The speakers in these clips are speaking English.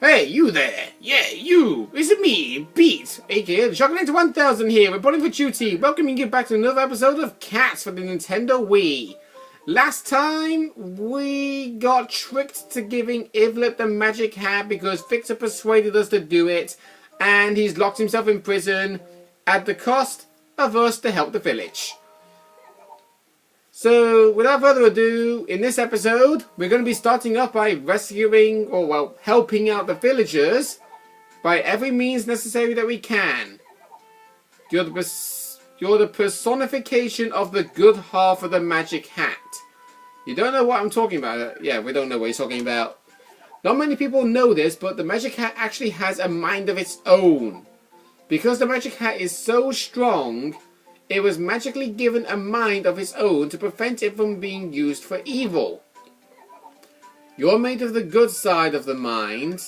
Hey, you there! Yeah, you! It's me, Pete, aka the Chocolate 1000 here, reporting for duty, welcoming you back to another episode of Cats for the Nintendo Wii. Last time, we got tricked to giving Ivlet the magic hat because Victor persuaded us to do it, and he's locked himself in prison at the cost of us to help the village. So, without further ado, in this episode, we're going to be starting off by rescuing, or well, helping out the villagers by every means necessary that we can. You're the personification of the good half of the magic hat. You don't know what I'm talking about? Yeah, we don't know what he's talking about. Not many people know this, but the magic hat actually has a mind of its own. Because the magic hat is so strong, it was magically given a mind of its own to prevent it from being used for evil. You're made of the good side of the mind.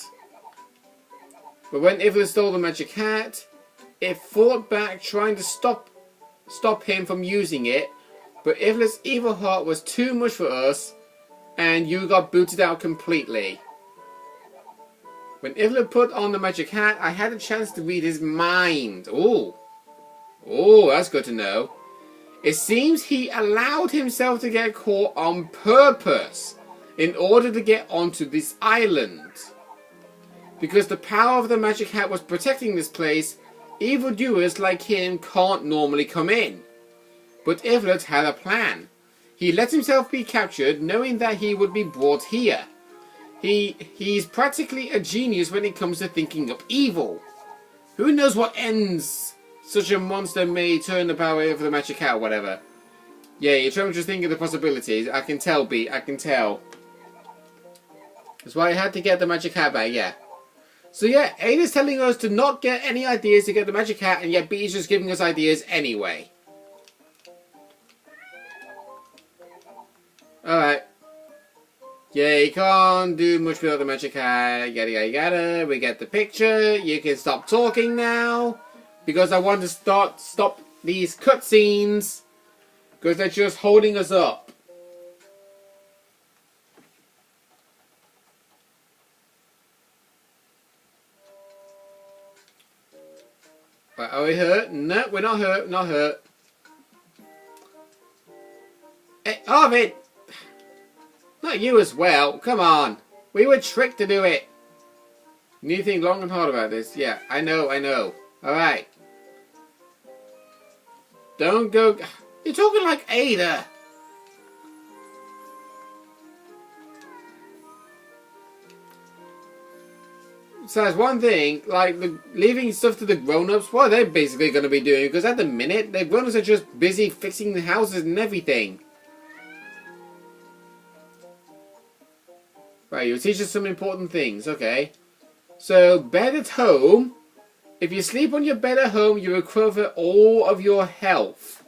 But when Ivlet stole the magic hat, it fought back trying to stop him from using it. But Ivlet's evil heart was too much for us, and you got booted out completely. When Ivlet put on the magic hat, I had a chance to read his mind. Ooh. Oh, that's good to know. It seems he allowed himself to get caught on purpose in order to get onto this island. Because the power of the magic hat was protecting this place, evildoers like him can't normally come in. But Ivlet had a plan. He let himself be captured knowing that he would be brought here. He's practically a genius when it comes to thinking up evil. Who knows what ends such a monster may turn the power over the magic hat or whatever. Yeah, you're trying to just think of the possibilities. I can tell, B. I can tell. That's why I had to get the magic hat back, yeah. So yeah, Ada's telling us to not get any ideas to get the magic hat, and yet B is just giving us ideas anyway. Alright. Yeah, you can't do much without the magic hat. Yada yada yada. We get the picture. You can stop talking now. Because I want to stop these cutscenes. Because they're just holding us up. Right, are we hurt? No, we're not hurt. Not hurt. Hey, Arvid! Not you as well. Come on. We were tricked to do it. You need to think long and hard about this. Yeah, I know, I know. Alright. Don't go... You're talking like Ada. So that's one thing, like leaving stuff to the grown-ups, what are they basically going to be doing? Because at the minute, the grown-ups are just busy fixing the houses and everything. Right, you'll teach us some important things, okay. So, bed at home. If you sleep on your bed at home, you recover all of your health.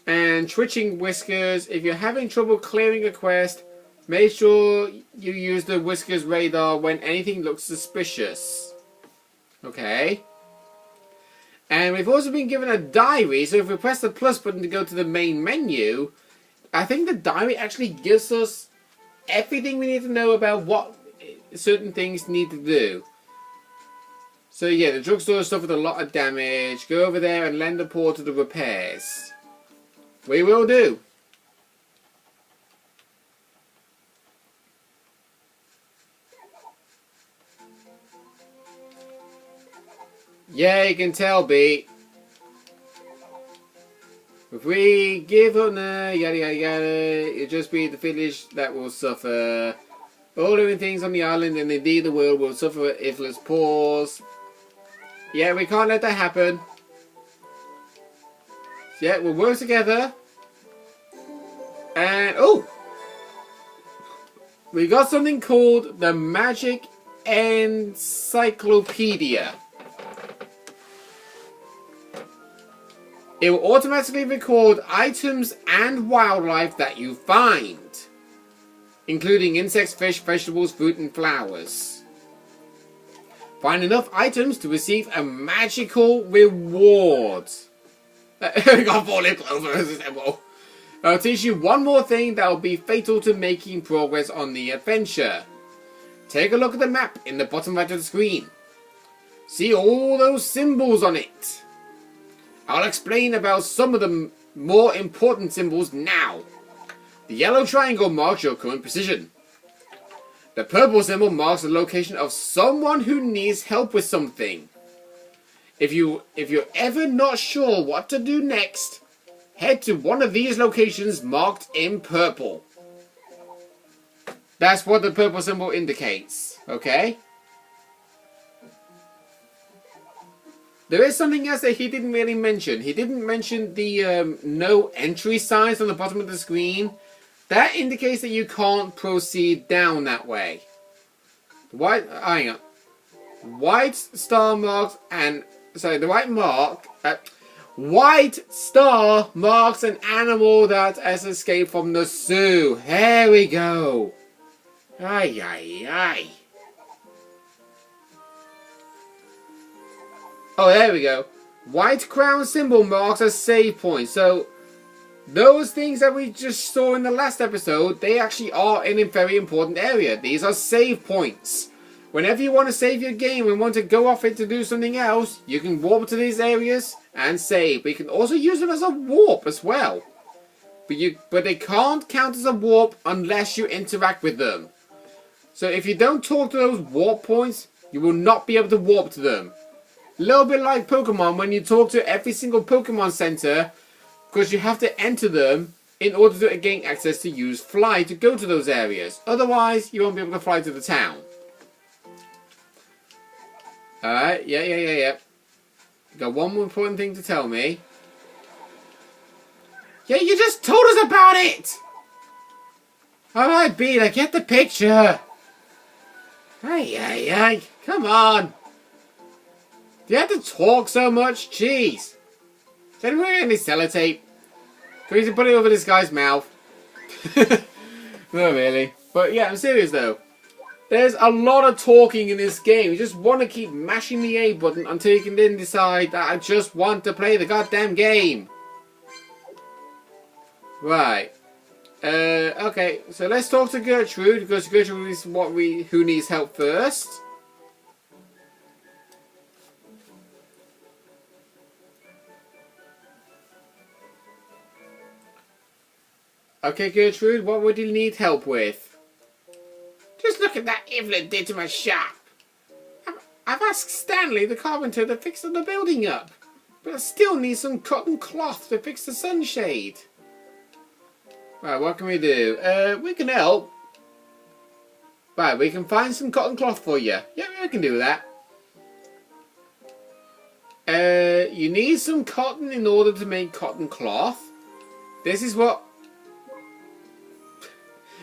And twitching whiskers. If you're having trouble clearing a quest, make sure you use the whiskers radar when anything looks suspicious. Okay. And we've also been given a diary, so if we press the plus button to go to the main menu, I think the diary actually gives us everything we need to know about what certain things need to do. So yeah, the drugstore suffered a lot of damage. Go over there and lend a paw to the repairs. We will do. Yeah, you can tell, B. If we give up now, yada yada yada, it'll just be the village that will suffer. All living things on the island and indeed the world will suffer if Ivlet's paws. Yeah, we can't let that happen. Yeah, we'll work together. And, oh! We got something called the Magic Encyclopedia. It will automatically record items and wildlife that you find, including insects, fish, vegetables, fruit, and flowers. Find enough items to receive a magical reward. We got 4 lip clovers. I'll teach you one more thing that will be fatal to making progress on the adventure. take a look at the map in the bottom right of the screen. See all those symbols on it. I'll explain about some of the more important symbols now. The yellow triangle marks your current position. The purple symbol marks the location of someone who needs help with something. If you're ever not sure what to do next, head to one of these locations marked in purple. That's what the purple symbol indicates, okay? There is something else that he didn't really mention. He didn't mention the no entry signs on the bottom of the screen. That indicates that you can't proceed down that way. Hang on. White star marks and... Sorry, the white mark... white star marks an animal that has escaped from the zoo. Here we go. Ay, ay, ay. Oh, there we go. White crown symbol marks a save point. So, those things that we just saw in the last episode, they actually are in a very important area. These are save points. Whenever you want to save your game and want to go off it to do something else, you can warp to these areas and save. But you can also use them as a warp as well. But they can't count as a warp unless you interact with them. So if you don't talk to those warp points, you will not be able to warp to them. A little bit like Pokemon when you talk to every single Pokemon Center, because you have to enter them in order to gain access to use Fly to go to those areas. Otherwise, you won't be able to fly to the town. Alright, yeah. You got one more important thing to tell me. Yeah, you just told us about it! Alright, Beta, get the picture! Hey, come on! Do you have to talk so much? Jeez! Is anyone got any sellotape? Can we put it over this guy's mouth? Not really. But yeah, I'm serious though. There's a lot of talking in this game. You just want to keep mashing the A button until you can then decide that I just want to play the goddamn game. Right. Okay, so let's talk to Gertrude, because Gertrude is who needs help first. Okay, Gertrude, what would you need help with? Just look at that ivlet did to my shop. I've asked Stanley, the carpenter, to fix the building up, but I still need some cotton cloth to fix the sunshade. Right, what can we do? We can help. Right, we can find some cotton cloth for you. Yeah, we can do that. You need some cotton in order to make cotton cloth. This is what...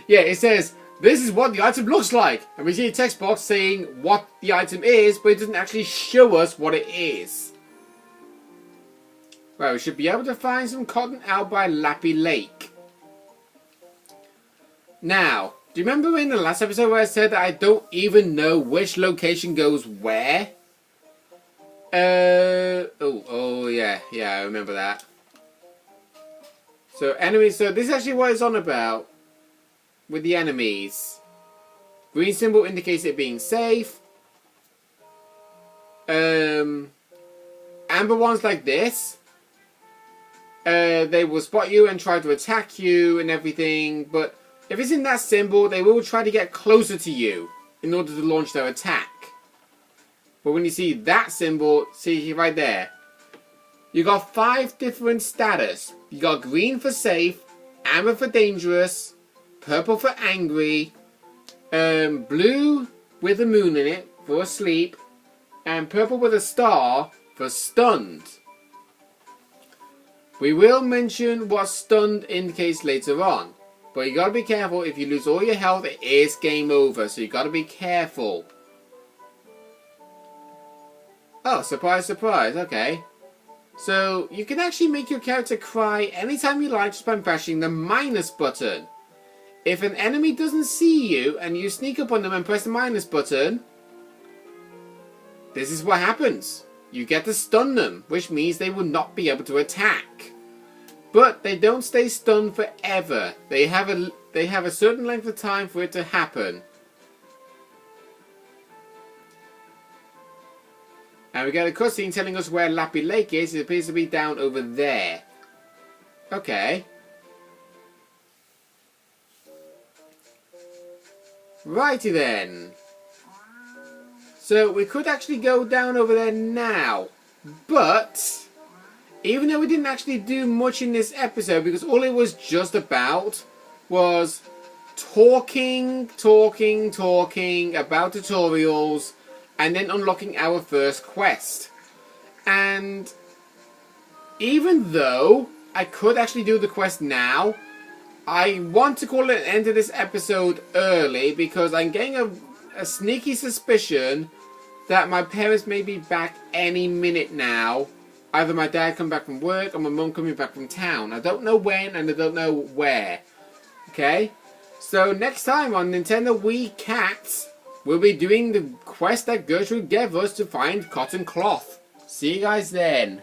Yeah, it says, this is what the item looks like. And we see a text box saying what the item is, but it doesn't actually show us what it is. Right, we should be able to find some cotton out by Lappy Lake. Now, do you remember in the last episode where I said that I don't even know which location goes where? Oh yeah, I remember that. So enemies, so this is actually what it's on about. With the enemies. Green symbol indicates it being safe. Amber ones like this. They will spot you and try to attack you and everything. But if it's in that symbol, they will try to get closer to you in order to launch their attack. But when you see that symbol, see right there. You got 5 different status. You got green for safe, amber for dangerous, purple for angry, blue with a moon in it for asleep, and purple with a star for stunned. We will mention what stunned indicates later on, but you gotta be careful. If you lose all your health, it is game over, so you gotta be careful. Oh, surprise, surprise, okay. So, you can actually make your character cry anytime you like just by pressing the minus button. If an enemy doesn't see you and you sneak up on them and press the minus button, this is what happens. You get to stun them, which means they will not be able to attack. But they don't stay stunned forever. They have a certain length of time for it to happen. And we get a cutscene telling us where Lappy Lake is. It appears to be down over there. Okay. Righty then. So we could actually go down over there now. But even though we didn't actually do much in this episode, because all it was just about was talking about tutorials and then unlocking our first quest. And even though I could actually do the quest now, I want to call it an end to this episode early because I'm getting a sneaky suspicion that my parents may be back any minute now. Either my dad come back from work or my mum coming back from town. I don't know when and I don't know where. Okay? So next time on Nintendo Wii Cats, we'll be doing the quest that Gertrude gave us to find cotton cloth. See you guys then.